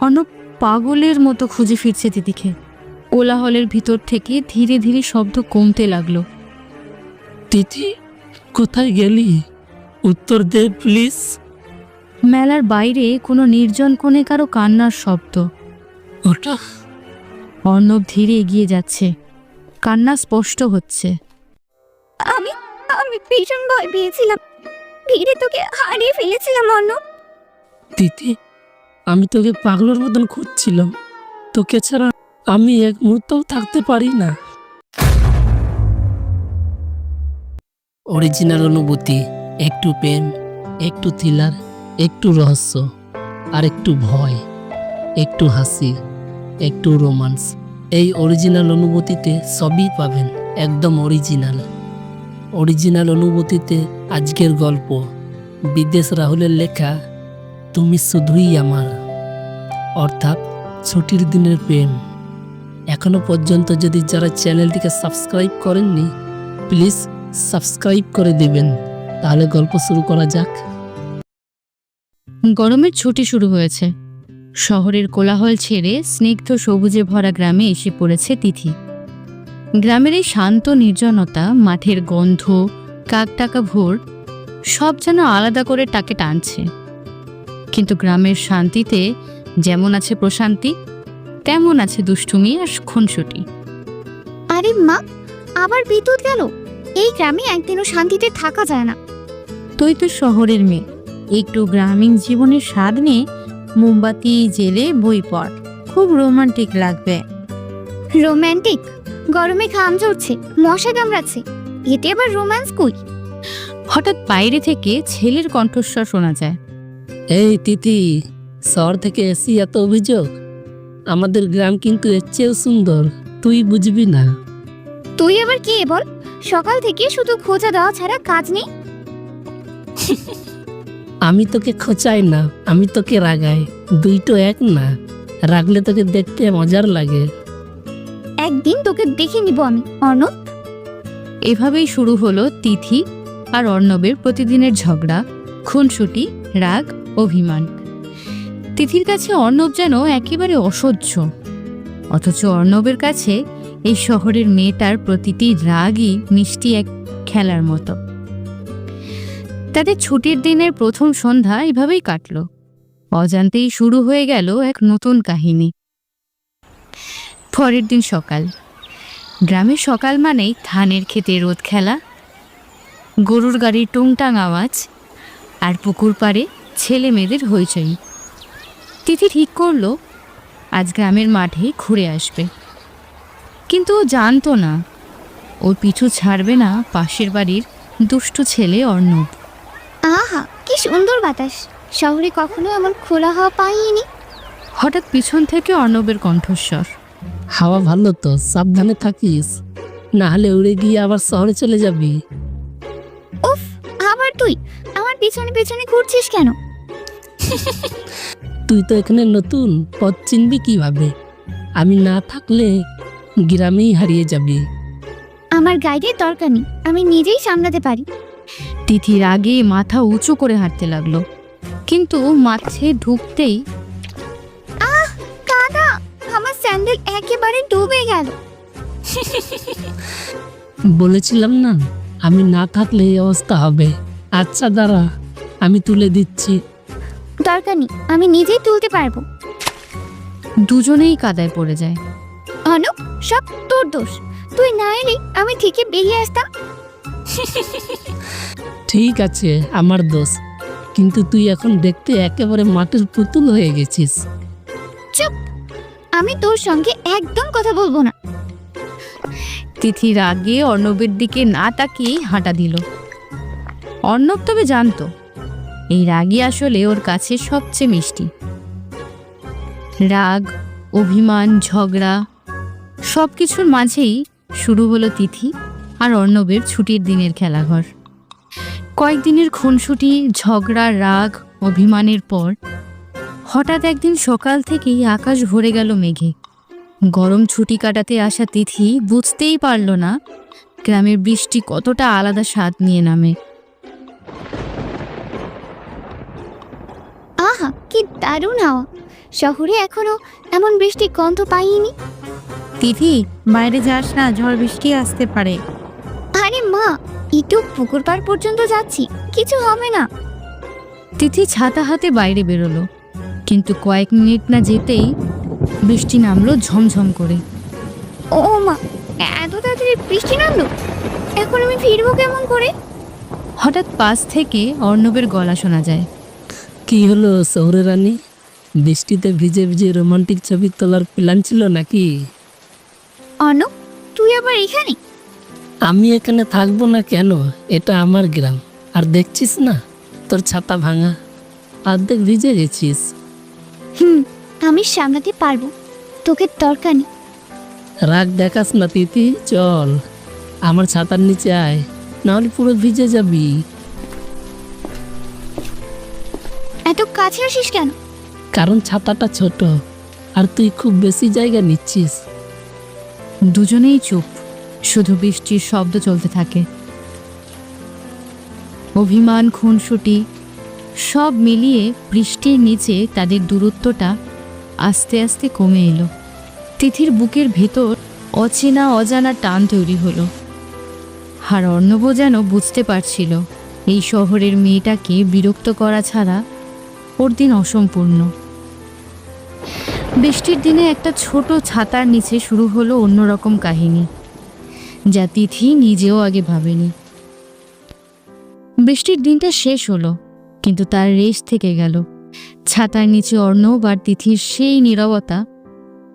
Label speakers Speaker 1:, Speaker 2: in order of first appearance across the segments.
Speaker 1: অর্ণব পাগলের মতো খুঁজে ফিরছে তিথিকে। কোলাহলের ভিতর থেকে ধীরে ধীরে শব্দ কমতে লাগলো।
Speaker 2: তিথি, কোথায় গেলি? উত্তর দে প্লিজ।
Speaker 1: মেলার বাইরে কোনো নির্জন কোণে কারো কান্নার শব্দ।
Speaker 2: ওটা
Speaker 1: অর্ণব ধীরে এগিয়ে যাচ্ছে, কান্না স্পষ্ট হচ্ছে।
Speaker 3: আমি আমি ভীষণ ভয় পেয়েছিলাম, ভিড়ে তোকে হারিয়ে ফেলেছিলাম অর্ণব।
Speaker 2: তিথি, আমি তোকে পাগলের মতন খুঁজছিলাম। তোকে ছাড়া আমি এক মুহূর্তও থাকতে পারি না। অরিজিনাল অনুভূতি, একটু প্রেম, একটু থ্রিলার, একটু রহস্য, আর একটু ভয়, একটু হাসি, একটু রোমান্স। এই অরিজিনাল অনুভূতিতে সবই পাবেন, একদম অরিজিনাল। অরিজিনাল অনুভূতিতে আজকের গল্প বিদেশ রাহুলের লেখা তুমি শুধুই আমার, অর্থাৎ ছুটির দিনের প্রেম। এখনো পর্যন্ত যদি যারা চ্যানেলটিকে সাবস্ক্রাইব করেননি, প্লিজ সাবস্ক্রাইব করে দেবেন। তাহলে গল্প শুরু করা যাক।
Speaker 1: গরমের ছুটি শুরু হয়েছে। শহরের কোলাহল ছেড়ে স্নিগ্ধ সবুজে ভরা গ্রামে এসে পড়েছে তিথি। গ্রামের এই শান্ত নির্জনতা, মাঠের গন্ধ, কাকটাকা ভোর, সব যেন আলাদা করে তাকে টানছে। কিন্তু গ্রামের শান্তিতে যেমন আছে প্রশান্তি, তেমন আছে দুষ্টুমি আর খুনসুটি।
Speaker 3: আরে মা, আবার বিদ্যুৎ গেল। এই গ্রামে একদিনও শান্তিতে থাকা যায় না।
Speaker 1: তুই তো শহরের মেয়ে, একটু গ্রামীণ জীবনের স্বাদ নিয়ে মোমবাতি জেলে বই পড়, খুব রোমান্টিক লাগবে।
Speaker 3: রোমান্টিক? গরমে ঘাম ঝরছে, মশা কামড়াচ্ছে, এতে আবার রোম্যান্স কই?
Speaker 1: হঠাৎ বাইরে থেকে ছেলের কণ্ঠস্বর শোনা যায়।
Speaker 2: এই তিথি, শহর থেকে এসি এত অভিযোগ? আমাদের গ্রাম কিন্তু এর চেয়েও সুন্দর, তুই বুঝবি না।
Speaker 3: তুই আবার কে বল? সকাল থেকে শুধু খোঁজা দেওয়া ছাড়া কাজ নেই।
Speaker 2: আমি তোকে খোঁচাই না, আমি তোকে রাগাই। দুইটো এক না, রাগলে তোকে দেখতে মজার লাগে।
Speaker 3: একদিন তোকে দেখে নিব আমি অর্ণব।
Speaker 1: এভাবেই শুরু হলো তিথি আর অর্ণবের প্রতিদিনের ঝগড়া, খুনসুটি, রাগ, অভিমান। তিথির কাছে অর্ণব যেন একেবারে অসহ্য, অথচ অর্ণবের কাছে এই শহরের মেয়েটার প্রতিটি রাগই মিষ্টি এক খেলার মতো। তাদের ছুটির দিনের প্রথম সন্ধ্যা এভাবেই কাটল। অজান্তেই শুরু হয়ে গেল এক নতুন কাহিনী। পরের দিন সকাল। গ্রামের সকাল মানেই ধানের ক্ষেতে রোদ খেলা, গরুর গাড়ির টুংটাং আওয়াজ, আর পুকুর পাড়ে ছেলে মেয়েদের হইচই। তিথি ঠিক করলো আজ গ্রামের মাঠে ঘুরে আসবে, কিন্তু ও জানতো না ওর পিছু ছাড়বে না পাশের বাড়ির দুষ্টু ছেলে অর্ণব।
Speaker 3: আহা, কি সুন্দর বাতাস! শহরে কখনো এমন খোলা হাওয়া পাইনি।
Speaker 1: হঠাৎ পিছন থেকে অর্ণবের কণ্ঠস্বর।
Speaker 2: হাওয়া ভালো তো, সাবধানে থাকিস, না হলে উড়ে গিয়ে আবার শহরে চলে যাবি।
Speaker 3: উফ, আবার তুই আমার পিছনে পিছনে ঘুরছিস কেন?
Speaker 2: তুই তো এখানে নতুন, পথ চিনবি কিভাবে? আমি না থাকলে গ্রামেই হারিয়ে যাবি।
Speaker 3: আমার গাইডের দরকার নেই, আমি নিজেই সামলাতে পারি।
Speaker 1: তিথির আগে মাথা উঁচু করে হাঁটতে লাগলো, কিন্তু মাঠে ঢুকতেই
Speaker 3: কাদা! আমার স্যান্ডেল একেবারে ডুবে গেল।
Speaker 2: বলেছিলাম না, আমি না থাকলে এই অবস্থা হবে। আচ্ছা দাঁড়া, আমি তুলে দিচ্ছি।
Speaker 3: দরকার নেই, আমি নিজেই তুলতে পারবো।
Speaker 1: দুজনেই কাদায় পড়ে যায়।
Speaker 3: অনুপ, সব তোর দোষ। তুই না এলে আমি ঠিকই বেরিয়ে আসতাম।
Speaker 2: ঠিক আছে, আমার দোষ, কিন্তু তুই এখন দেখতে একেবারে মাটির পুতুল হয়ে গেছিস।
Speaker 3: চুপ! আমি তোর সঙ্গে একদম কথা বলবো না।
Speaker 1: তিথির আগে অর্ণবের দিকে না তাকিয়েই হাঁটা দিল। অর্ণব তবে জানতো এই রাগই আসলে ওর কাছে সবচেয়ে মিষ্টি। রাগ, অভিমান, ঝগড়া, সব কিছুর মাঝেই শুরু হলো তিথি আর অর্ণবের ছুটির দিনের খেলাঘর। কয়েকদিনের খুনসুটি, ঝগড়া, রাগ, অভিমানের পর হঠাৎ একদিন সকাল থেকেই আকাশ ভরে গেল মেঘে। গরম ছুটি কাটাতে আসা তিথি বুঝতেই পারল না গ্রামের বৃষ্টি কতটা আলাদা স্বাদ নিয়ে নামে।
Speaker 3: আহা, কি দারুণ হাওয়া! শহরে এখনো এমন বৃষ্টির গন্ধ পাইনি।
Speaker 1: তিথি, বাইরে যাস না, ঝড় বৃষ্টি আসতে পারে।
Speaker 3: আরে মা, একটু পুকুর পাড় পর্যন্ত যাচ্ছি, কিছু হবে না।
Speaker 1: তিথি ছাতা হাতে বাইরে বেরোলো, কিন্তু কয়েক মিনিট না যেতেই বৃষ্টি নামলো ঝমঝম করে।
Speaker 3: ও মা, এত তাড়াতাড়ি বৃষ্টি নামলো, এখন আমি ফিরবো কেমন করে?
Speaker 1: হঠাৎ পাশ থেকে অর্ণবের গলা শোনা যায়।
Speaker 2: কি হলো শহরে রানী? বৃষ্টিতে ভিজে ভিজে রোমান্টিক ছবি তোলার প্ল্যান ছিল নাকি?
Speaker 3: অর্ণব, তুই আবার এখানে?
Speaker 2: আমি এখানে থাকবো না কেন? এটা আমার গ্রাম। আর দেখছিস না তোর ছাতা ভাঙা, অর্ধেক ভিজে গেছিস।
Speaker 3: আমি সামলাতে পারবো, তোকে দরকার নেই।
Speaker 2: রাগ দেখাস না তিথি, চল আমার ছাতার নিচে আয়, নাহলে পুরো ভিজে যাবি।
Speaker 3: এত কাছে আসিস কেন?
Speaker 2: কারণ ছাতাটা ছোট আর তুই খুব বেশি জায়গা নিচ্ছিস।
Speaker 1: দুজনেই চুপ, শুধু বৃষ্টির শব্দ চলতে থাকে। অভিমান, খুনসুটি সব মিলিয়ে বৃষ্টির নিচে তাদের দূরত্বটা আস্তে আস্তে কমে এলো। তিথির বুকের ভেতর অচেনা অজানা টান তৈরি হলো। আর অর্ণব যেন বুঝতে পারছিল এই শহরের মেয়েটাকে বিরক্ত করা ছাড়া ওর দিন অসম্পূর্ণ। বৃষ্টির দিনে একটা ছোট ছাতার নিচে শুরু হলো অন্যরকম কাহিনী, যা তিথি নিজেও আগে ভাবেনি। বৃষ্টির দিনটা শেষ হলো, কিন্তু তার রেশ থেকে গেল। ছাতার নিচে অর্ণব আর তিথির সেই নীরবতা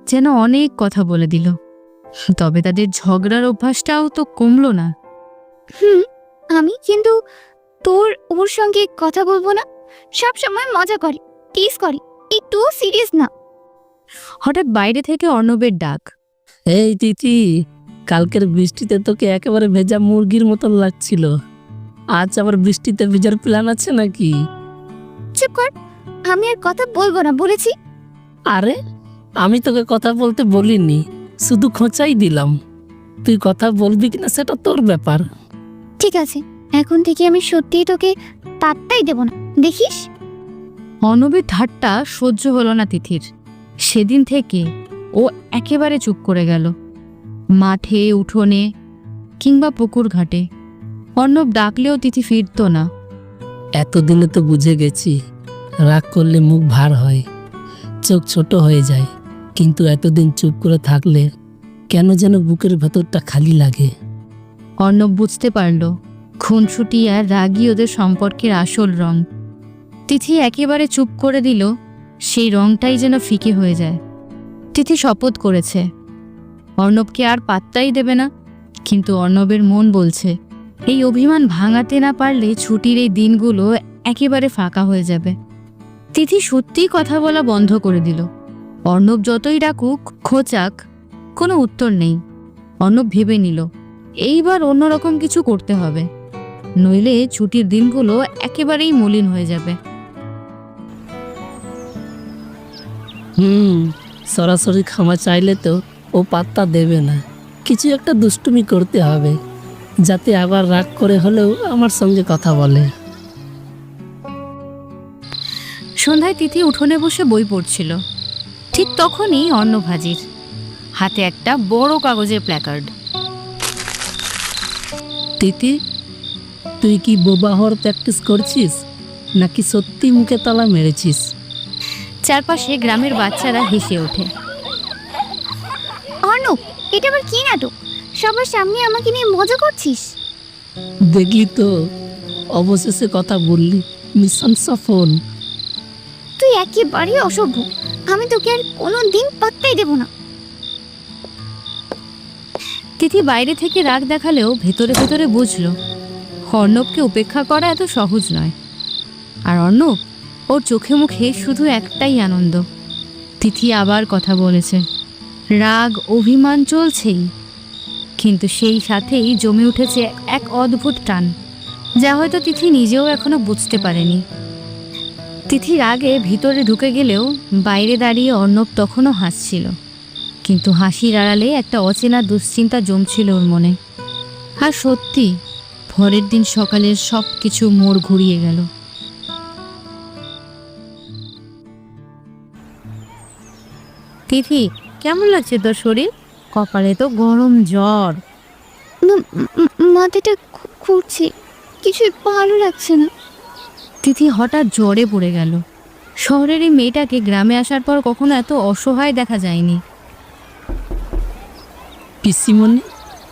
Speaker 1: যেন অনেক কথা বলে দিল। তবে তাদের ঝগড়ার অভ্যাসটাও তো কমলো না।
Speaker 3: আমি কিন্তু ওর সঙ্গে কথা বলবো না। সব সময় মজা করে, টিজ করে, একটু সিরিয়াস না।
Speaker 1: হঠাৎ বাইরে থেকে অর্ণবের ডাক।
Speaker 2: এই তিথি, কালকের বৃষ্টিতে তোকে একেবারে ভেজা মুরগির মতন লাগছিল। আজ আবার বৃষ্টিতে ভেজার প্ল্যান আছে নাকি?
Speaker 3: চুপ কর, আমি আর কথা বলবো না বলেছি।
Speaker 2: আরে আমি তোকে কথা বলতে বলিনি, শুধু খোঁচাই দিলাম। তুই কথা বলবি কিনা সেটা তোর ব্যাপার।
Speaker 3: ঠিক আছে, এখন থেকে আমি সত্যিই তোকে পাত্তাই দেব না, দেখিস।
Speaker 1: অর্ণবের ঠাট্টা সহ্য হলো না তিথির। সেদিন থেকে ও একেবারে চুপ করে গেল। মাঠে, উঠোনে কিংবা পুকুর ঘাটে অর্ণব ডাকলেও তিথি ফিরত না।
Speaker 2: এতদিনে তো বুঝে গেছি, রাগ করলে মুখ ভার হয়, চোখ ছোট হয়ে যায়। কিন্তু এতদিন চুপ করে থাকলে কেন যেন বুকের ভেতরটা খালি লাগে।
Speaker 1: অর্ণব বুঝতে পারল খুনসুটি আর রাগই ওদের সম্পর্কের আসল রং। তিথি একেবারে চুপ করে দিল, সেই রংটাই যেন ফিকে হয়ে যায়। তিথি শপথ করেছে অর্ণবকে আর পাত্তাই দেবে না, কিন্তু অর্ণবের মন বলছে এই অভিমান ভাঙাতে না পারলে ছুটির এই দিনগুলো একেবারে ফাঁকা হয়ে যাবে। তিথি সত্যিই কথা বলা বন্ধ করে দিল। অর্ণব যতই ডাকুক, খোঁচাক, কোনো উত্তর নেই। অর্ণব ভেবে নিল এইবার অন্যরকম কিছু করতে হবে, নইলে ছুটির দিনগুলো একেবারেই মলিন হয়ে যাবে।
Speaker 2: সরাসরি ক্ষমা চাইলে তো ও পাত্তা দেবে না। কিছু একটা দুষ্টুমি করতে হবে, যাতে আবার রাগ করে হলেও আমার সঙ্গে কথা বলে।
Speaker 1: সন্ধ্যায় তিথি উঠোনে বসে বই পড়ছিল। ঠিক তখনই অর্ণব হাজির, হাতে একটা বড় কাগজের প্ল্যাকার্ড।
Speaker 2: তিথি, তুই কি বোবা হওয়ার প্র্যাকটিস করছিস নাকি সত্যি মুখে তালা মেরেছিস?
Speaker 1: চারপাশে গ্রামের বাচ্চারা হেসে ওঠে।
Speaker 3: অর্ণব, এটা আবার কি নাটক? সবার সামনে আমাকে নিয়ে মজা করছিস?
Speaker 2: দেখলি তো, অবশেষে কথা বললি, মিশন সফল।
Speaker 3: তুই একেবারেই অসভ্য, আমি তোকে আর কোনো দিন পাত্তাই দেব না।
Speaker 1: তিথি বাইরে থেকে রাগ দেখালেও ভেতরে ভেতরে বুঝলো অর্ণবকে উপেক্ষা করা এত সহজ নয়। আর অর্ণব, ওর চোখে মুখে শুধু একটাই আনন্দ। তিথি আবার কথা বলেছে, রাগ অভিমান চলছেই, কিন্তু সেই সাথেই জমে উঠেছে এক অদ্ভুত টান, যা হয়তো তিথি নিজেও এখনো বুঝতে পারেনি। তিথির আগে ভিতরে ঢুকে গেলেও বাইরে দাঁড়িয়ে অর্ণব তখনও হাসছিল, কিন্তু হাসির আড়ালে একটা অচেনা দুশ্চিন্তা জমছিল ওর মনে। আর সত্যি পরের দিন সকালের সব কিছু মোড় ঘুরিয়ে গেল। তিথি, কেমন লাগছে তোর শরীর? কপালে তো গরম জ্বর।
Speaker 3: মাথাটা ঘুরছে, কিছুই ভালো লাগছে না।
Speaker 1: তিথি হঠাৎ জ্বরে পড়ে গেল। শহরের এই মেয়েটাকে গ্রামে আসার পর কখনো এত অসহায় দেখা যায়নি।
Speaker 2: পিসিমণি,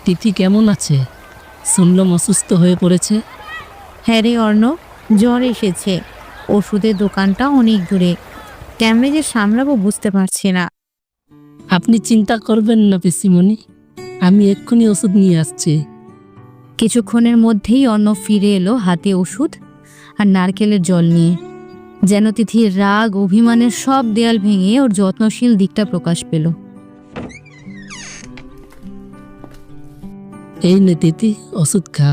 Speaker 2: তিথি কেমন আছে? শুনলাম অসুস্থ হয়ে পড়েছে।
Speaker 1: হ্যাঁ রে অর্ণব, জ্বর এসেছে। ওষুধের দোকানটা অনেক দূরে, কেমনে যে সামলাবো বুঝতে পারছি না।
Speaker 2: আপনি চিন্তা করবেন না পিসিমণি, আমি এক্ষুনি ওষুধ নিয়ে আসছি।
Speaker 1: কিছুক্ষণের মধ্যেই অর্ণব ফিরে এলো হাতে ওষুধ আর নারকেলের জল নিয়ে। যেন তিথির রাগ অভিমানের সব দেয়াল ভেঙে ওর যত্নশীল দিকটা প্রকাশ পেল।
Speaker 2: এই নে তিথি, ওষুধ খা,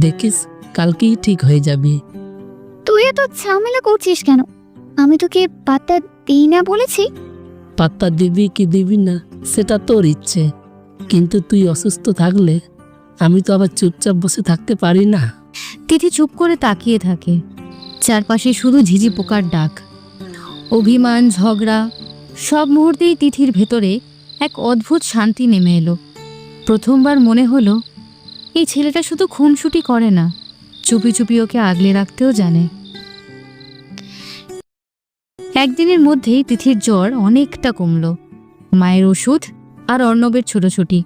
Speaker 2: দেখিস কালকেই ঠিক হয়ে যাবি।
Speaker 3: তুই এত ঝামেলা করছিস কেন? আমি তোকে পাত্তা দিই না বলেছি?
Speaker 2: পাত্তা দিবি কি দিবি না সেটা তোর ইচ্ছে, কিন্তু তুই অসুস্থ থাকলে আমি তো আবার চুপচাপ বসে থাকতে পারি না।
Speaker 1: তিথি চুপ করে তাকিয়ে থাকে। চারপাশে শুধু ঝিঝি পোকার ডাক, অভিমান, ঝগড়া। সব মুহূর্তেই তিথির ভেতরে এক অদ্ভুত শান্তি নেমে এলো। প্রথমবার মনে হলো এই ছেলেটা শুধু খুনসুটি করে না, চুপি চুপি ওকে আগলে রাখতেও জানে। একদিনের মধ্যেই তিথির জ্বর অনেকটা কমলো। মায়ের ওষুধ আর অর্ণবের ছোটাছুটি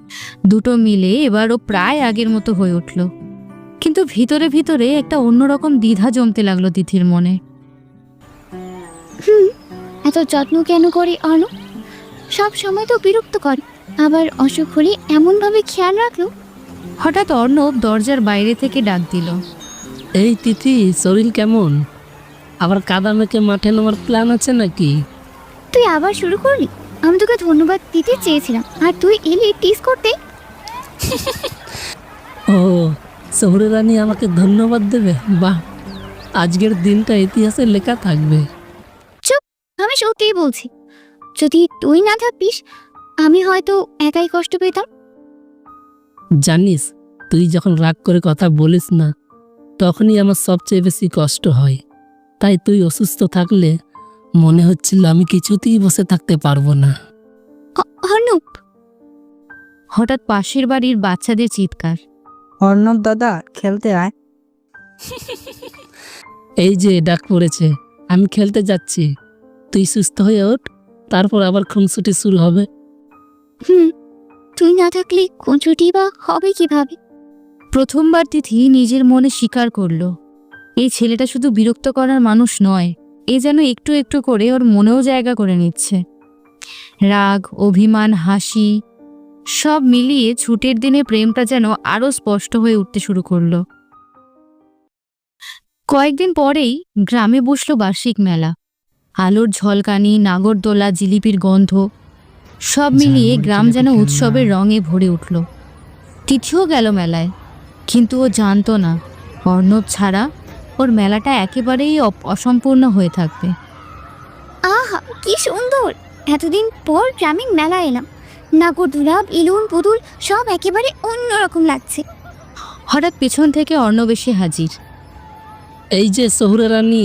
Speaker 1: দুটো মিলে এবার ও প্রায় আগের মতো হয়ে উঠল। কিন্তু ভিতরে ভিতরে একটা অন্যরকম দ্বিধা জমতে লাগলো তিথির মনে।
Speaker 3: এত যত্ন কেন করি অর্ণ? সব সময় তো বিরক্ত করে, আবার অসুখ হলে এমনভাবে খেয়াল রাখলো।
Speaker 1: হঠাৎ অর্ণব দরজার বাইরে থেকে ডাক দিল।
Speaker 2: এই তিথি, শরীর কেমন? আবার কাদা মেখে মাঠে নামার প্ল্যান আছে নাকি?
Speaker 3: তুই আবার শুরু করলি? আমি তোকে ধন্যবাদ দিতে চেয়েছিলাম আর তুই এলি টিস করতে।
Speaker 2: ও, শহুরে রানী আমাকে ধন্যবাদ দেবে? বাহ, আজকের দিনটা ইতিহাসে লেখা থাকবে।
Speaker 3: চুপ, আমি সত্যিই বলছি, যদি তুই না থাকতিস আমি হয়তো একাই কষ্ট পেতাম।
Speaker 2: জানিস, তুই যখন রাগ করে কথা বলিস না তখনই আমার সবচেয়ে বেশি কষ্ট হয়। তাই তুই অসুস্থ থাকলে মনে হচ্ছিল আমি কিছুতেই বসে থাকতে পারবো না।
Speaker 3: অর্ণব!
Speaker 1: হঠাৎ পাশের বাড়ির বাচ্চাদের চিৎকার।
Speaker 4: অর্ণব দাদা, খেলতে আয়।
Speaker 2: এই যে ডাক পড়েছে, আমি খেলতে যাচ্ছি। তুই সুস্থ হয়ে ওঠ, তারপর আবার খুনসুটি শুরু হবে।
Speaker 3: তুই না থাকলে কোন ছুটি বা হবে কিভাবে?
Speaker 1: প্রথমবার তিথি নিজের মনে স্বীকার করলো এই ছেলেটা শুধু বিরক্ত করার মানুষ নয়, এ যেন একটু একটু করে ওর মনেও জায়গা করে নিচ্ছে। রাগ, অভিমান, হাসি সব মিলিয়ে ছুটির দিনে প্রেমটা যেন আরো স্পষ্ট হয়ে উঠতে শুরু করলো। কয়েকদিন পরেই গ্রামে বসলো বার্ষিক মেলা। আলোর ঝলকানি, নাগরদোলা, জিলিপির গন্ধ সব মিলিয়ে গ্রাম যেন উৎসবের রঙে ভরে উঠল। তিথিও গেল মেলায়, কিন্তু ও জানতো না অর্ণব ছাড়া ওর মেলাটা একেবারেই অসম্পূর্ণ হয়ে থাকবে।
Speaker 3: আহা, কি সুন্দর! এতদিন পর গ্রামীণ মেলা এলাম, নাগরদোলা, বেলুন, পুতুল সব একেবারে অন্যরকম লাগছে।
Speaker 1: হঠাৎ পেছন থেকে অর্ণব এসে হাজির।
Speaker 2: এই যে শহুরে রানী,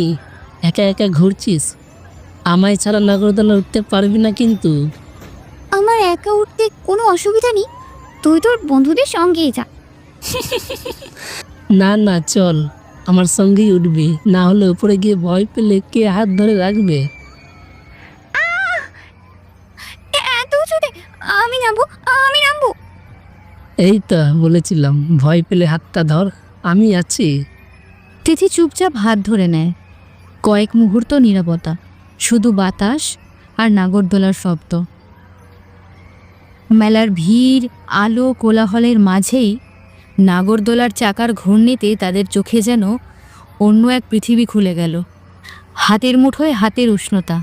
Speaker 2: একা একা ঘুরছিস, আমায় ছাড়া নাগরদোলা উঠতে পারবি না কিন্তু।
Speaker 3: আমার একা উঠতে কোনো অসুবিধা নেই, তুই তোর বন্ধুদের সঙ্গেই যা।
Speaker 2: না না, চল, আমার সঙ্গেই উঠবি, না হলে উপরে গিয়ে ভয় পেলে কে হাত ধরে রাখবে?
Speaker 3: এত উঁচুতে আমি নামবো, আমি নামবো।
Speaker 2: এই তো বলেছিলাম, ভয় পেলে হাতটা ধর, আমি আছি।
Speaker 1: তিথি চুপচাপ হাত ধরে নেয়। কয়েক মুহূর্ত নীরবতা, শুধু বাতাস আর নাগরদোলার শব্দ। মেলার ভিড়, আলো, কোলাহলের মাঝেই নাগরদোলার চাকার ঘূর্ণিতে তাদের চোখে যেন অন্য এক পৃথিবী খুলে গেল। হাতের মুঠোয় হাতের উষ্ণতা,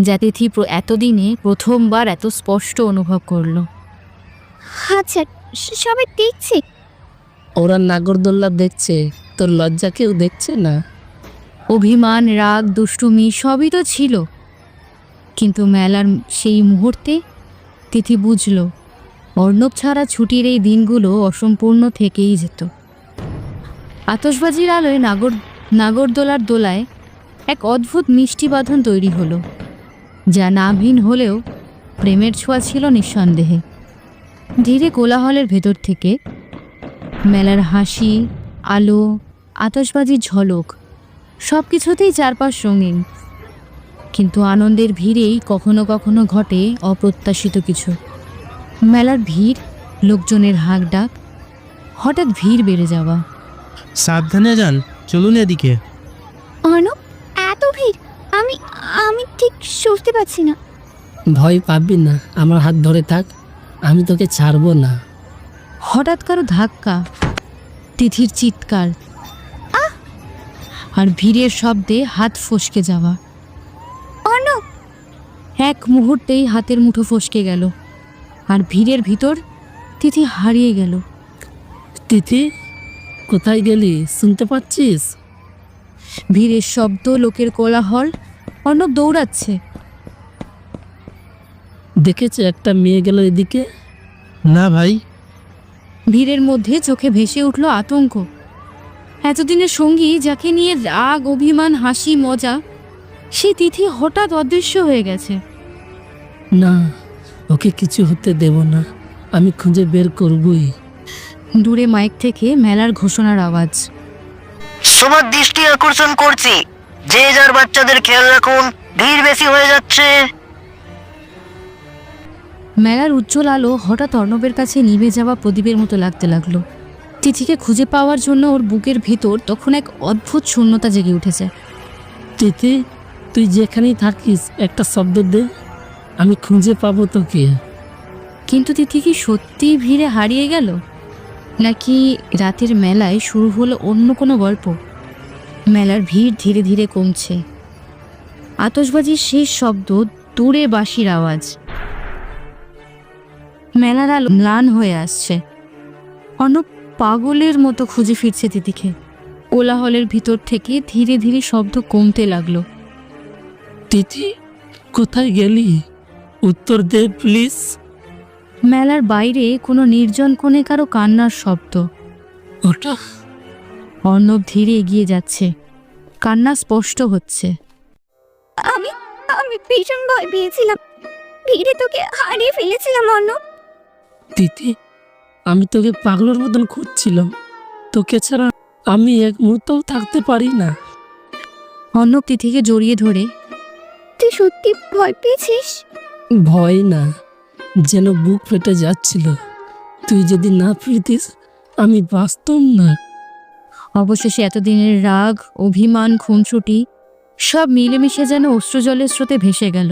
Speaker 1: যা তিথি এতদিনে প্রথমবার এত স্পষ্ট অনুভব করলো।
Speaker 3: আচ্ছা, সবাই দেখছে।
Speaker 2: ওরা নাগরদোল্লা দেখছে, তোর লজ্জা কেউ দেখছে না?
Speaker 1: অভিমান, রাগ, দুষ্টুমি সবই তো ছিল, কিন্তু মেলার সেই মুহূর্তে তিথি বুঝল অর্ণব ছাড়া ছুটির এই দিনগুলো অসম্পূর্ণ থেকেই যেত। আতশবাজির আলোয় নাগরদোলার দোলায় এক অদ্ভুত মিষ্টি বাঁধন তৈরি হলো। যা নামহীন হলেও প্রেমের ছোঁয়া ছিল নিঃসন্দেহে। ধীরে কোলাহলের ভেতর থেকে মেলার হাসি, আলো, আতশবাজির ঝলক সব কিছুতেই চারপাশ রঙিন। কিন্তু আনন্দের ভিড়েই কখনো কখনো ঘটে অপ্রত্যাশিত কিছু। মেলার ভিড়, লোকজনের হাঁক ডাক, হঠাৎ ভিড় বেড়ে যাওয়া।
Speaker 5: সাবধানে যান, চলুন এদিকে।
Speaker 3: অর্ণব, এত ভিড়, আমি আমি ঠিক সরতে পারছি না।
Speaker 2: ভয় পাবি না, আমার হাত ধরে থাক, আমি তোকে ছাড়বো না।
Speaker 1: হঠাৎ কারো ধাক্কা, তিথির চিৎকার, আর ভিড়ের শব্দে হাত ফসকে যাওয়া।
Speaker 3: অর্ণব,
Speaker 1: এক মুহূর্তেই হাতের মুঠো ফসকে গেল, আর ভিড়ের ভিতর তিথি হারিয়ে গেল।
Speaker 2: তিথি, কোথায় গেলি? শুনতে পাচ্ছিস?
Speaker 1: ভিড়ের শব্দ, লোকের কোলাহল। অর্ণব দৌড়াচ্ছে।
Speaker 2: দেখেছে একটা মেয়ে গেল এদিকে।
Speaker 5: না ভাই।
Speaker 1: ভিড়ের মধ্যে চোখে ভেসে উঠল আতঙ্ক। এতদিনের সঙ্গী, যাকে নিয়ে রাগ, অভিমান, হাসি, মজা, সে তিথি হঠাৎ অদৃশ্য হয়ে গেছে।
Speaker 2: না, ওকে কিছু হতে দেব না, আমি খুঁজে বের করবই।
Speaker 1: দূরে মাইক থেকে মেলার ঘোষণার আওয়াজ।
Speaker 6: তোমার দৃষ্টি আকর্ষণ করছি, যে যার বাচ্চাদের খেয়াল রাখুন, ভিড় বেশি হয়ে যাচ্ছে।
Speaker 1: মেলার উজ্জ্বল আলো হঠাৎ অর্ণবের কাছে নিভে যাওয়া প্রদীপের মতো লাগতে লাগলো। তিথিকে খুঁজে পাওয়ার জন্য ওর বুকের ভেতর তখন এক অদ্ভুত শূন্যতা জেগে উঠেছে।
Speaker 2: তিথি, তুই যেখানেই থাকিস একটা শব্দ দে, আমি খুঁজে পাবো তোকে।
Speaker 1: কিন্তু তিথি কি সত্যিই ভিড়ে হারিয়ে গেল, নাকি রাতের মেলায় শুরু হলো অন্য কোনো গল্প? মেলার ভিড় ধীরে ধীরে কমছে। আতশবাজির শেষ শব্দ, দূরে বাঁশির আওয়াজ। মেলার আলো ম্লান হয়ে আসছে। অর্ণব পাগলের মতো খুঁজে ফিরছে তিথিকে। কোলাহলের ভিতর থেকে ধীরে ধীরে শব্দ কমতে লাগলো।
Speaker 2: তিথি, কোথায় গেলি? উত্তর দে প্লিজ।
Speaker 1: মেলার বাইরে কোনো নির্জন কোণে কারো কান্নার শব্দ।
Speaker 2: ওটা
Speaker 1: অর্ণব ধীরে এগিয়ে যাচ্ছে। কান্না স্পষ্ট হচ্ছে।
Speaker 3: আমি আমি ভীষণ ভয় পেয়েছিলাম, ভিড়ে তোকে হারিয়ে ফেলেছিলাম অর্ণব।
Speaker 2: তিথি, আমি তোকে পাগলের মতন খুঁজছিলাম, তোকে ছাড়া আমি এক মুহূর্তও থাকতে পারি না।
Speaker 1: অর্ণব তিথিকে জড়িয়ে ধরে,
Speaker 3: তুই সত্যি ভয় পেয়েছিস?
Speaker 2: ভয় না, যেন বুক ফেটে যাচ্ছিল। তুই যদি না ফিরতিস আমি বাঁচতাম না।
Speaker 1: অবশেষে এতদিনের রাগ, অভিমান, খুনসুটি সব মিলেমিশে যেন অশ্রুজলের স্রোতে ভেসে গেল।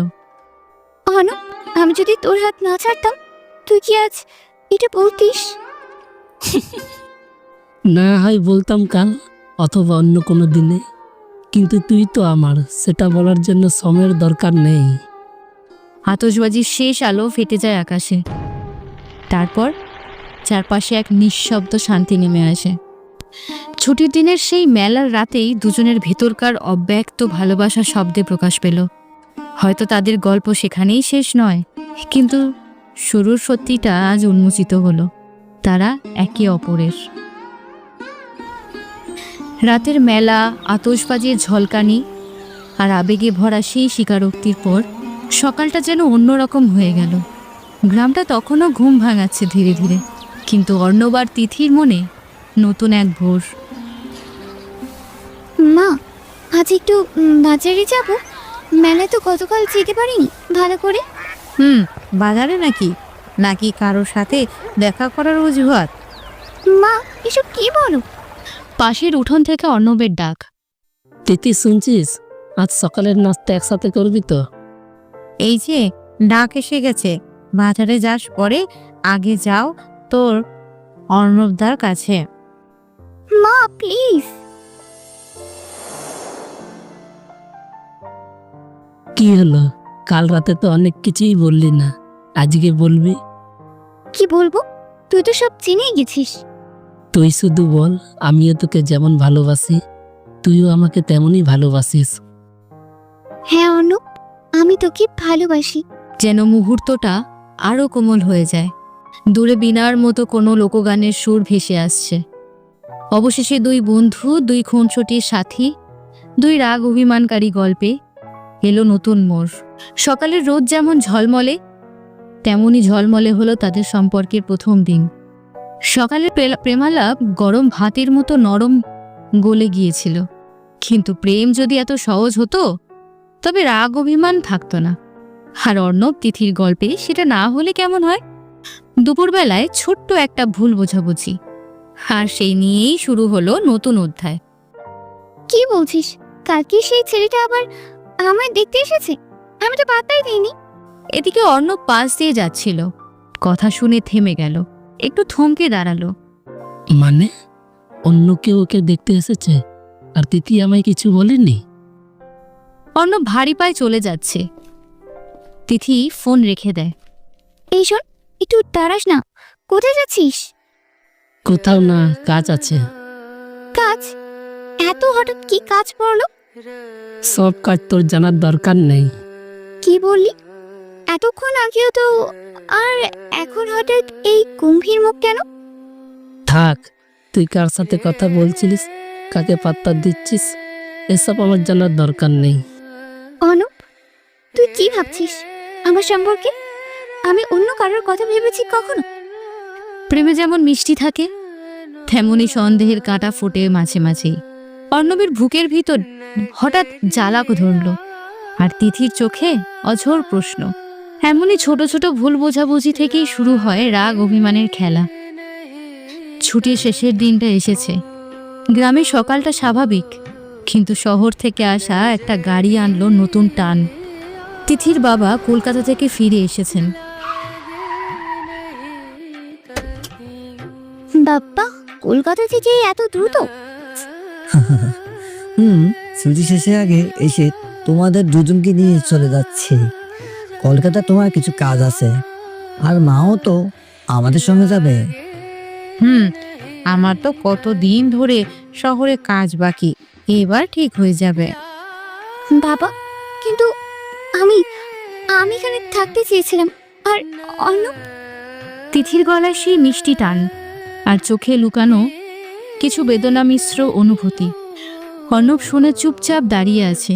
Speaker 3: অর্ণব, আমি যদি তোর হাত না ছাড়তাম, তুই কি আজ এটা বলতিস?
Speaker 2: না হয় বলতাম কাল, অথবা অন্য কোনো দিনে, কিন্তু তুই তো আমার, সেটা বলার জন্য সময়ের দরকার নেই।
Speaker 1: আতশবাজির শেষ আলো ফেটে যায় আকাশে। তারপর চারপাশে এক নিঃশব্দ শান্তি নেমে আসে। ছুটির দিনের সেই মেলার রাতেই দুজনের ভেতরকার অব্যক্ত ভালোবাসা শব্দে প্রকাশ পেল। হয়তো তাদের গল্প সেখানেই শেষ নয়, কিন্তু শুরুর সত্যিটা আজ উন্মোচিত হলো। তারা একে অপরের। রাতের মেলা, আতশবাজির ঝলকানি আর আবেগে ভরা সেই স্বীকারোক্তির পর সকালটা যেন অন্যরকম হয়ে গেল। গ্রামটা তখনও ঘুম ভাঙাচ্ছে ধীরে ধীরে, কিন্তু অর্ণব আর তিথির মনে নতুন এক ভোর।
Speaker 3: মা, আজ একটু বাজারে যাব, মেলায় তো গতকাল যেতে পারিনি ভালো করে।
Speaker 4: বাজারে নাকি নাকি কারোর সাথে দেখা করার অজুহাত?
Speaker 3: মা, এসব কি বলো?
Speaker 1: পাশের উঠোন থেকে অর্ণবের ডাক।
Speaker 2: তিথি, শুনছিস? আজ সকালের নাস্তা একসাথে করবি তো?
Speaker 4: এই যে ডাক এসে গেছে, বাজারে যাস পরে, আগে যাও তোর অর্ণবদার কাছে।
Speaker 3: মা প্লিজ।
Speaker 2: কি হলো? কাল রাতে তো অনেক কিছুই বললি না, আজকে বলবি?
Speaker 3: কি বলবো? তুই তো সব চিনেই গেছিস।
Speaker 2: তুই শুধু বল, আমিও তোকে যেমন ভালোবাসি তুইও আমাকে তেমনই ভালোবাসিস।
Speaker 3: হ্যাঁ অর্ণব, আমি তোকে ভালোবাসি।
Speaker 1: যেন মুহূর্তটা আরো কোমল হয়ে যায়। দূরে বীণার মতো কোনো লোকগানের সুর ভেসে আসছে। অবশেষে দুই বন্ধু, দুই খুনসুটির সাথী, দুই রাগ অভিমানকারী গল্পে এলো নতুন মোড়। সকালের রোদ যেমন ঝলমলে, তেমনই ঝলমলে হলো তাদের সম্পর্কের প্রথম দিন। সকালের প্রেমালাপ গরম ভাতের মতো নরম গলে গিয়েছিল। কিন্তু প্রেম যদি এত সহজ হতো তবে রাগ অভিমান থাকতো না। আর অর্ণব তিথির গল্পে সেটা না হলে কেমন হয়? দুপুরবেলায় ছোট্ট একটা ভুল বোঝাবুঝি, আর সেই নিয়েই শুরু হলো নতুন অধ্যায়।
Speaker 3: কি বলছিস? কালকে সেই ছেলেটা আবার আমায় দেখতে এসেছে? আমি তো পাত্তাই দিইনি।
Speaker 1: এদিকে অর্ণব পাশ দিয়ে যাচ্ছিল, কথা শুনে থেমে গেল, একটু থমকে দাঁড়ালো।
Speaker 2: মানে অন্য কেউ ওকে দেখতে এসেছে আর তিথি আমায় কিছু বলেনি?
Speaker 1: অর্ণব ভারী পায়ে চলে যাচ্ছে। তিথি ফোন রেখে দেয়।
Speaker 3: এই শোন, একটু দাঁড়াস না। কোথায় যাচ্ছিস?
Speaker 2: কোথাও না, কাজ আছে।
Speaker 3: কাজ? এত হঠাৎ কি কাজ পড়লো?
Speaker 2: সব কাজ তোর জানার দরকার নেই।
Speaker 3: কি বললি? এতক্ষণ আগেও তো। আর এখন হঠাৎ এই গম্ভীর মুখ কেন?
Speaker 2: থাক, তুই কার সাথে কথা বলছিলিস, কাকে পাত্তা দিচ্ছিস, এসব আমার জানার দরকার নেই।
Speaker 3: অনুপ, তুই কি ভাবছিস আমার সম্পর্কে? আমি অন্য কারোর কথা ভেবেছি কখনো?
Speaker 1: প্রেমে যেমন মিষ্টি থাকে, তেমনই সন্দেহের কাঁটা ফোটে মাঝে মাঝেই। অর্ণবের বুকের ভিতর হঠাৎ জ্বালা ধরল, আর তিথির চোখে অঝোর প্রশ্ন। এমনই ছোট ছোট ভুল বোঝাবুঝি থেকেই শুরু হয় রাগ অভিমানের খেলা। ছুটির শেষের দিনটা এসেছে। গ্রামে সকালটা স্বাভাবিক, কিন্তু শহর থেকে আসা একটা গাড়ি আনলো নতুন টান। তিথির বাবা কলকাতা থেকে ফিরে এসেছেন।
Speaker 3: বাপ্পা, কলকাতা থেকে এত দ্রুত?
Speaker 7: ছুটি শেষে আগে এসে তোমাদের দুজনকে নিয়ে চলে যাচ্ছি। কলকাতা তোমার কিছু কাজ আছে, আর মাও তো আমাদের সঙ্গে যাবে।
Speaker 4: আমার তো কতদিন ধরে শহরে কাজ বাকি, এবার ঠিক হয়ে যাবে।
Speaker 3: বাবা, কিন্তু আমি আমি এখানে থাকতে চেয়েছিলাম। আর অন্য
Speaker 1: তিথির গলায় সেই মিষ্টি টান, আর চোখে লুকানো কিছু বেদনা মিশ্র অনুভূতি। অর্ণব শুনে চুপচাপ দাঁড়িয়ে আছে,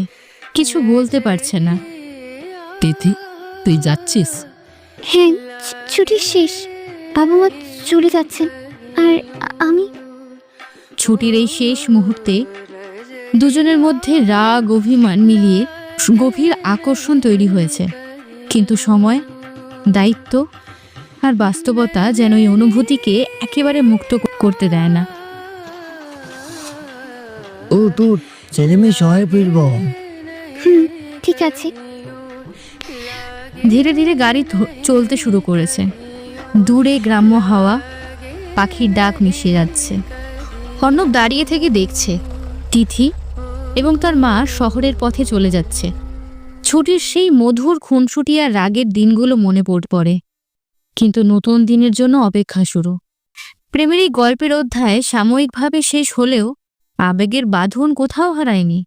Speaker 1: কিছু বলতে পারছে না।
Speaker 2: তিথি, তুই যাচ্ছিস?
Speaker 3: হ্যাঁ, ছুটি শেষ। বাবা মা চলে যাচ্ছেন, আর আমি।
Speaker 1: ছুটির এই শেষ মুহূর্তে দুজনের মধ্যে রাগ অভিমান মিলিয়ে গভীর আকর্ষণ তৈরি হয়েছে। কিন্তু সময়, দায়িত্ব আর বাস্তবতা যেন এই অনুভূতিকে একেবারে মুক্ত করতে দেয় না।
Speaker 7: উঠ, ছেলে মেয়ে শহরে ফিরবো।
Speaker 3: ঠিক আছে।
Speaker 1: ধীরে ধীরে গাড়ি চলতে শুরু করেছে। দূরে গ্রাম্য হাওয়া, পাখির ডাক মিশে যাচ্ছে। অর্ণব দাঁড়িয়ে থেকে দেখছে তিথি এবং তার মা শহরের পথে চলে যাচ্ছে। ছুটির সেই মধুর খুনসুটি আর রাগের দিনগুলো মনে পড়ে, কিন্তু নতুন দিনের জন্য অপেক্ষা শুরু। প্রেমের এই গল্পের অধ্যায় সাময়িকভাবে শেষ হলেও আবেগের বাঁধন কোথাও হারায়নি।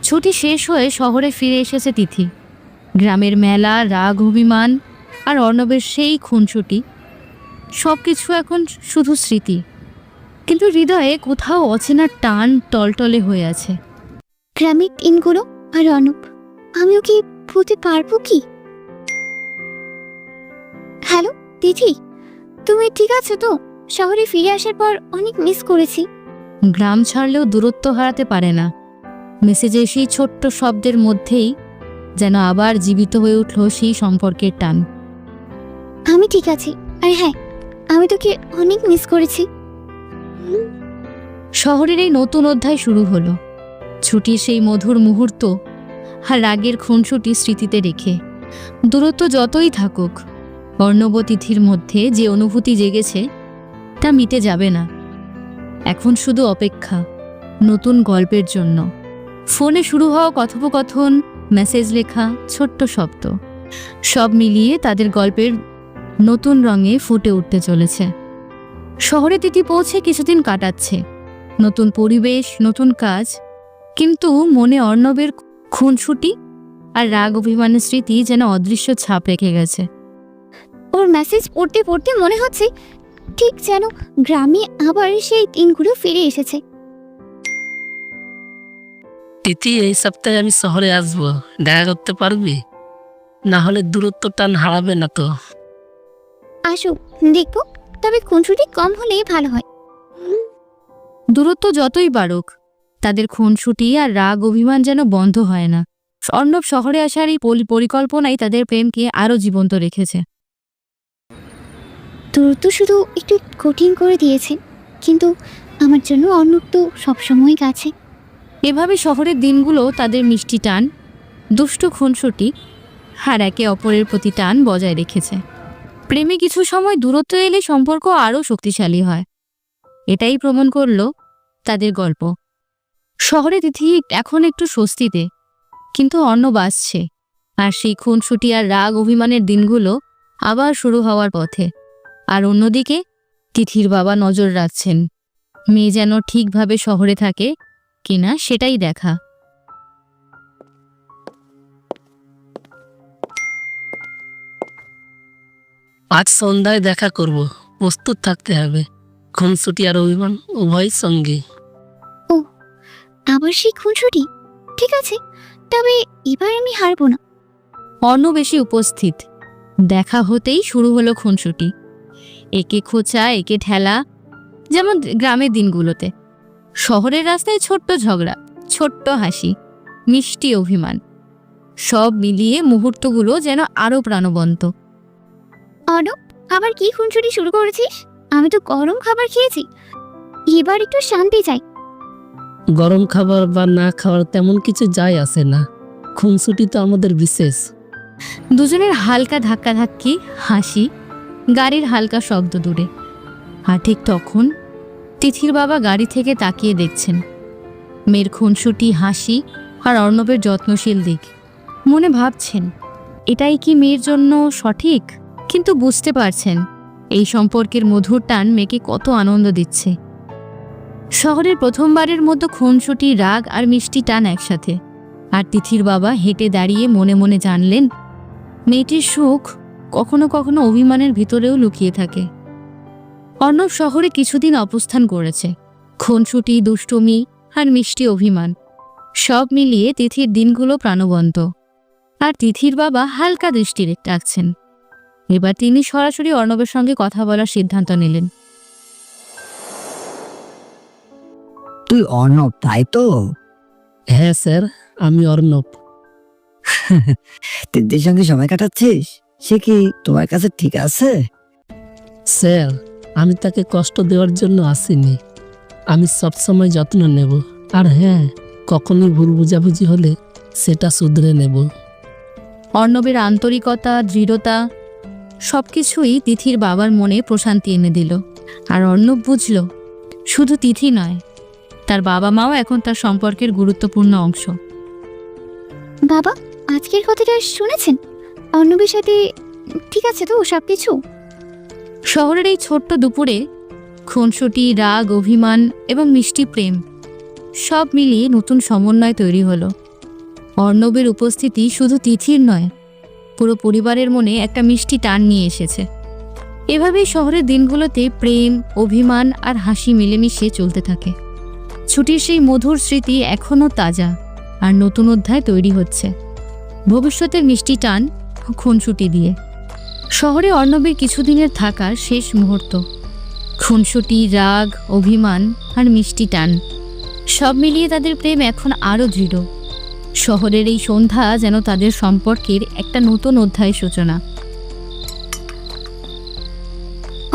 Speaker 1: ছুটি শেষ হয়ে শহরে ফিরে এসেছে তিথি। গ্রামের মেলা, রাগ অভিমান আর অর্ণবের সেই খুনসুটি, সবকিছু এখন শুধু স্মৃতি, কিন্তু হৃদয়ে কোথাও অচেনা টান টলটলে হয়ে আছে।
Speaker 3: গ্রামের দিনগুলো আর অনুপ, আমিও কি ভুলতে পারবো কি? হ্যালো দিদি, তুমি ঠিক আছো তো? শহরে ফিরে আসার পর অনেক মিস করেছি।
Speaker 1: গ্রাম ছাড়লেও দূরত্ব হারাতে পারে না। মেসেজে সেই ছোট্ট শব্দের মধ্যেই যেন আবার জীবিত হয়ে উঠল সেই সম্পর্কের টান।
Speaker 3: আমি ঠিক আছি, আর হ্যাঁ, আমি তোকে অনেক মিস করেছি।
Speaker 1: শহরের এই নতুন অধ্যায় শুরু হলো। ছুটির সেই মধুর মুহূর্ত আর রাগের খুনসুটি স্মৃতিতে রেখে। দূরত্ব যতই থাকুক, অর্ণব তিথির মধ্যে যে অনুভূতি জেগেছে তা মিটে যাবে না। এখন শুধু অপেক্ষা নতুন গল্পের জন্য। ফোনে শুরু হওয়া কথোপকথন, মেসেজ লেখা, ছোট্ট শব্দ, সব মিলিয়ে তাদের গল্পের নতুন রঙে ফুটে উঠতে চলেছে। শহরে তিথি পৌঁছে কিছুদিন কাটাচ্ছে। নতুন পরিবেশ, নতুন কাজ, কিন্তু মনে অর্ণবের খুনসুটি আর রাগ অভিমানের স্মৃতি যেন অদৃশ্য ছাপ রেখে গেছে।
Speaker 3: ওর মেসেজ পড়তে পড়তে মনে হচ্ছে ঠিক যেন গ্রামে আবার সেই দিনগুলো ফিরে এসেছে।
Speaker 2: তিথি, এই সপ্তাহে আমি শহরে আসবো, দেখা করতে পারবি? না হলে দূরত্ব টান হারাবে না তো?
Speaker 3: আসো, দেখবো। তবে খুনসুটি কম হলে ভালো হয়।
Speaker 1: দূরত্ব যতই বাড়ুক, তাদের খুনসুটি আর রাগ অভিমান যেন বন্ধ হয় না। অর্ণব শহরে আসার এই পরিকল্পনাই তাদের প্রেমকে আরও জীবন্ত রেখেছে।
Speaker 3: দূরত্ব শুধু একটু কঠিন করে দিয়েছে, কিন্তু আমার জন্য অর্ণব তো সবসময় কাছে।
Speaker 1: এভাবে শহরের দিনগুলো তাদের মিষ্টি টান, দুষ্টু খুনসুটি আর একে অপরের প্রতি টান বজায় রেখেছে। প্রেমে কিছু সময় দূরত্ব এলে সম্পর্ক আরও শক্তিশালী হয়। এটাই প্রমাণ করল তাদের গল্প। শহরে তিথি এখন একটু স্বস্তিতে, কিন্তু অর্ণব আসছে, আর সেই খুনসুটি আর রাগ অভিমানের দিনগুলো আবার শুরু হওয়ার পথে। আর অন্যদিকে তিথির বাবা নজর রাখছেন, মেয়ে যেন ঠিকভাবে শহরে থাকে কিনা সেটাই দেখা।
Speaker 2: আজ সন্ধ্যায় দেখা করব, প্রস্তুত থাকতে হবে। খুনসুটি আর অভিমান উভয় সঙ্গে।
Speaker 3: আবার সেই খুনসুটি? ঠিক আছে, তবে এবার আমি হারবো না।
Speaker 1: অর্ণব বেশি উপস্থিত, দেখা হতেই শুরু হলো খুনসুটি। একে খোঁচা, একে ঠেলা, যেমন গ্রামের দিনগুলোতে। শহরের রাস্তায় ছোট্ট ঝগড়া, ছোট্ট হাসি, মিষ্টি অভিমান, সব মিলিয়ে মুহূর্তগুলো যেন আরও প্রাণবন্ত।
Speaker 3: অর্ণব, আবার কি খুনসুটি শুরু করেছিস? আমি তো গরম খাবার খেয়েছি, এবার একটু শান্তি চাই।
Speaker 2: গরম খাবার বা না খাওয়ার তেমন কিছু যায় আসে না, খুনসুটি তো আমাদের বিশেষ।
Speaker 1: দুজনের হালকা ধাক্কাধাক্কি, হাসি, গাড়ির হালকা শব্দ দূরে। আর ঠিক তখন তিথির বাবা গাড়ি থেকে তাকিয়ে দেখছেন মেয়ের খুনসুটি, হাসি আর অর্ণবের যত্নশীল দিক। মনে ভাবছেন, এটাই কি মেয়ের জন্য সঠিক? কিন্তু বুঝতে পারছেন এই সম্পর্কের মধুর টান মেয়েকে কত আনন্দ দিচ্ছে। শহরের প্রথমবারের মতো খুনসুটি, রাগ আর মিষ্টি টান একসাথে। আর তিথির বাবা হেঁটে দাঁড়িয়ে মনে মনে জানলেন, মেয়েটির সুখ কখনো কখনো অভিমানের ভিতরেও লুকিয়ে থাকে। অর্ণব শহরে কিছুদিন অবস্থান করেছে। খুনসুটি, দুষ্টুমি আর মিষ্টি অভিমান সব মিলিয়ে তিথির দিনগুলো প্রাণবন্ত। আর তিথির বাবা হালকা দৃষ্টি রাখছেন। এবার তিনি সরাসরি অর্ণবের সঙ্গে কথা বলার সিদ্ধান্ত নিলেন।
Speaker 7: তুই অর্ণব, তাই তো?
Speaker 2: হ্যাঁ স্যার, আমি অর্ণব।
Speaker 7: তিথির সঙ্গে সময় কাটাচ্ছিস? সে কি তোমার কাছে ঠিক আছে?
Speaker 2: স্যার, আমি তাকে কষ্ট দেওয়ার জন্য আসিনি, আমি সবসময় যত্ন নেব। আর হ্যাঁ, কখনোই ভুল বুঝাবুঝি হলে সেটা শুধরে নেব।
Speaker 1: অর্ণবের আন্তরিকতা, দৃঢ়তা সবকিছুই তিথির বাবার মনে প্রশান্তি এনে দিল। আর অর্ণব বুঝল, শুধু তিথি নয়, তার বাবা মাও এখন তার সম্পর্কের গুরুত্বপূর্ণ অংশ।
Speaker 3: বাবা, আজকের কথাটা শুনেছেন? অর্ণবের সাথে ঠিক আছে তো সবকিছু?
Speaker 1: শহরের এই ছোট্ট দুপুরে খুনসুটি, রাগ, অভিমান এবং মিষ্টি প্রেম সব মিলিয়ে নতুন সমন্বয় তৈরি হলো। অর্ণবের উপস্থিতি শুধু তিথির নয়, পুরো পরিবারের মনে একটা মিষ্টি টান নিয়ে এসেছে। এভাবেই শহরের দিনগুলোতে প্রেম, অভিমান আর হাসি মিলেমিশে চলতে থাকে। ছুটির সেই মধুর স্মৃতি এখনও তাজা, আর নতুন অধ্যায় তৈরি হচ্ছে ভবিষ্যতের মিষ্টি টান ও খুনসুটি দিয়ে। শহরে অর্ণবের কিছুদিনের থাকার শেষ মুহূর্ত। খুনসুটি, রাগ, অভিমান আর মিষ্টি টান সব মিলিয়ে তাদের প্রেম এখন আরও দৃঢ়। শহরের এই সন্ধ্যা যেন তাদের সম্পর্কের একটা নতুন অধ্যায়ের সূচনা।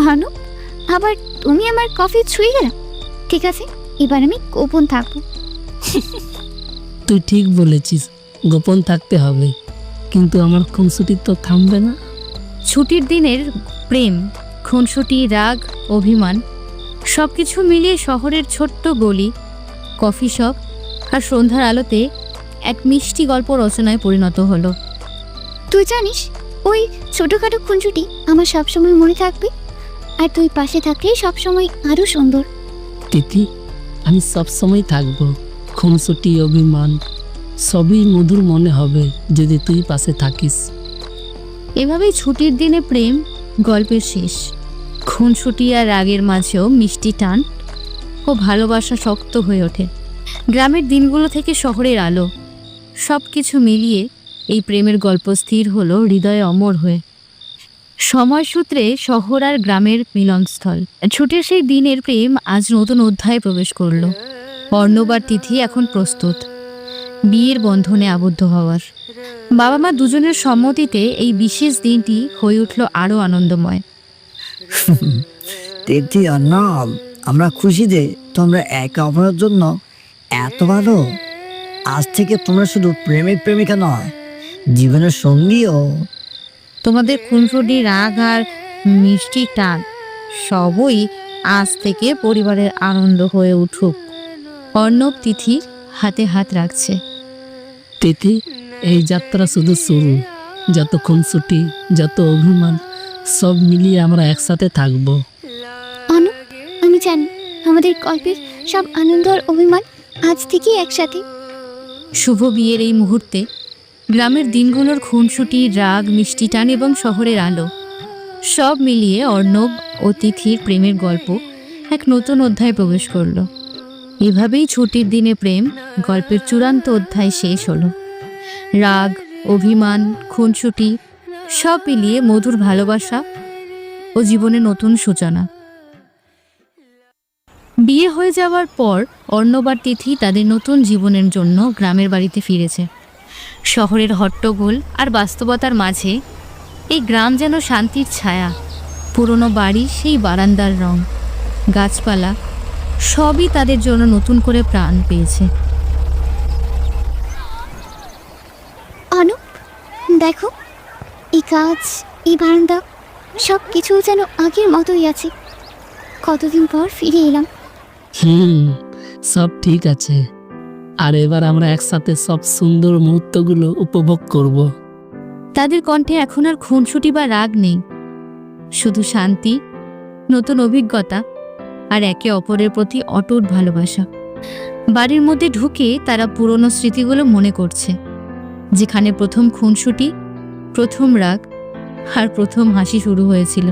Speaker 3: অর্ণব, আবার তুমি আমার কফি ছুঁয়ে গেল। ঠিক আছে, এবার আমি গোপন থাকবো।
Speaker 2: তুই ঠিক বলেছিস, গোপন থাকতে হবে, কিন্তু আমার খুনসুটি তো থামবে না।
Speaker 1: ছুটির দিনের প্রেম, খুনসুটি, রাগ, অভিমান সবকিছু মিলিয়ে শহরের ছোট্ট গলি, কফি শপ আর সন্ধ্যার আলোতে এক মিষ্টি গল্প রচনায় পরিণত হলো।
Speaker 3: তুই জানিস, ওই ছোটখাটো খুনসুটি আমার সবসময় মনে থাকবে, আর তুই পাশে থাকলে সবসময় আরো সুন্দর।
Speaker 2: তিথি, আমি সবসময় থাকবো। খুনসুটি, অভিমান সবই মধুর মনে হবে যদি তুই পাশে থাকিস।
Speaker 1: এভাবেই ছুটির দিনে প্রেম গল্পের শেষ। খুনসুটি আর রাগের মাঝেও মিষ্টি টান ও ভালোবাসা শক্ত হয়ে ওঠে। গ্রামের দিনগুলো থেকে শহরের আলো, সব কিছু মিলিয়ে এই প্রেমের গল্প স্থির হলো হৃদয়ে অমর হয়ে। সময় সূত্রে শহর আর গ্রামের মিলনস্থল। ছুটির সেই দিনের প্রেম আজ নতুন অধ্যায়ে প্রবেশ করলো। অর্ণব আর তিথি এখন প্রস্তুত বিয়ের বন্ধনে আবদ্ধ হওয়ার। বাবা মা দুজনের সম্মতিতে এই বিশেষ দিনটি হয়ে উঠল আরও আনন্দময়।
Speaker 7: তিথি অর্ণব, আমরা খুশি যে তোমরা একে অপরের জন্য এত ভালো। আজ থেকে তোমরা শুধু প্রেমিক প্রেমিকা নয়, জীবনের সঙ্গীও।
Speaker 4: তোমাদের খুনসুটি, রাগ আর মিষ্টি টান সবই আজ থেকে পরিবারের আনন্দ হয়ে উঠুক।
Speaker 1: অর্ণব তিথি হাতে হাত রাখছে।
Speaker 2: তিথি, এই যাত্রা শুধু শুরু। যত খুনসুটি, যত অভিমান, সব মিলিয়ে আমরা একসাথে থাকবো।
Speaker 3: অনু, আমি জানি আমাদের গল্পের সব আনন্দ আর অভিমান আজ থেকেই একসাথে।
Speaker 1: শুভ বিয়ের এই মুহূর্তে গ্রামের দিনগুলোর খুনসুটি, রাগ, মিষ্টি টান এবং শহরের আলো সব মিলিয়ে অর্ণব ও তিথির প্রেমের গল্প এক নতুন অধ্যায়ে প্রবেশ করলো। এভাবেই ছুটির দিনে প্রেম গল্পের চূড়ান্ত অধ্যায় শেষ হলো। রাগ, অভিমান, খুনসুটি সব মিলিয়ে মধুর ভালোবাসা ও জীবনের নতুন সূচনা। বিয়ে হয়ে যাওয়ার পর অর্ণব আর তিথি তাদের নতুন জীবনের জন্য গ্রামের বাড়িতে ফিরেছে। শহরের হট্টগোল আর বাস্তবতার মাঝে এই গ্রাম যেন শান্তির ছায়া। পুরনো বাড়ি, সেই বারান্দার রং, গাছপালা সবই তাদের জন্য নতুন করে প্রাণ পেয়েছে।
Speaker 3: অনু, দেখো, এই গাছ, এই বারান্দা সব কিছু যেন আগের মতোই আছে। কতদিন পর ফিরে এলাম।
Speaker 2: সব ঠিক আছে। আর এবার আমরা একসাথে সব সুন্দর মুহূর্তগুলো উপভোগ করব।
Speaker 1: তাদের কণ্ঠে এখন আর খুনসুটি বা রাগ নেই, শুধু শান্তি, নতুন অভিজ্ঞতা আর একে অপরের প্রতি অটুট ভালোবাসা। বাড়ির মধ্যে ঢুকে তারা পুরনো স্মৃতিগুলো মনে করছে, যেখানে প্রথম খুনসুটি, প্রথম রাগ আর প্রথম হাসি শুরু হয়েছিল।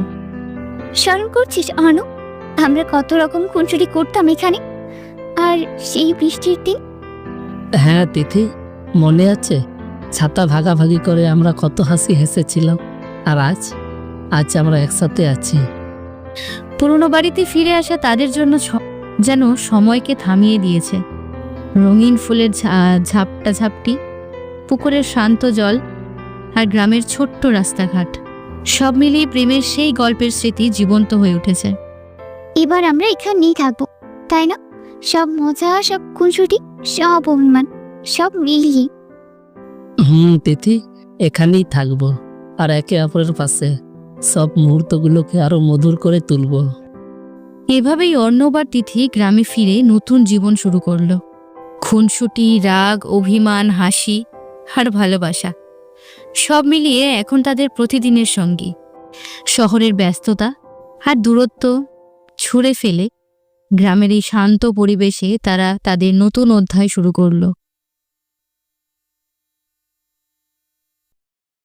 Speaker 3: স্মরণ করছিস অনু, আমরা কত রকম খুনসুটি করতাম এখানে, আর সেই বৃষ্টির দিন।
Speaker 2: হ্যাঁ তিথি, মনে আছে? ছাতা ভাগাভাগি করে আমরা কত হাসি হেসেছিলাম। আর আজ আমরা একসাথে আছি।
Speaker 1: পুরনো বাড়িতে ফিরে আসা তাদের জন্য যেন সময়কে থামিয়ে দিয়েছে। রঙিন ফুলের ঝাপটা ঝাপটি, পুকুরের শান্ত জল আর গ্রামের ছোট্ট রাস্তাঘাট সব মিলিয়ে প্রেমের সেই গল্পের স্মৃতি জীবন্ত হয়ে উঠেছে।
Speaker 3: এবার আমরা এখানেই থাকবো, তাই না? সব মজা, সব খুনসুটি, সব অভিমান সব মিলিয়ে।
Speaker 2: তিথি, এখানেই থাকবো আর একে অপরের পাশে সব মুহূর্তগুলোকে আরো মধুর করে তুলবো।
Speaker 1: এভাবেই অর্ণব আর তিথি গ্রামে ফিরে নতুন জীবন শুরু করলো। খুনসুটি, রাগ, অভিমান, হাসি আর ভালোবাসা সব মিলিয়ে এখন তাদের প্রতিদিনের সঙ্গী। শহরের ব্যস্ততা আর দূরত্ব ছুঁড়ে ফেলে গ্রামের এই শান্ত পরিবেশে তারা তাদের নতুন অধ্যায় শুরু করলো।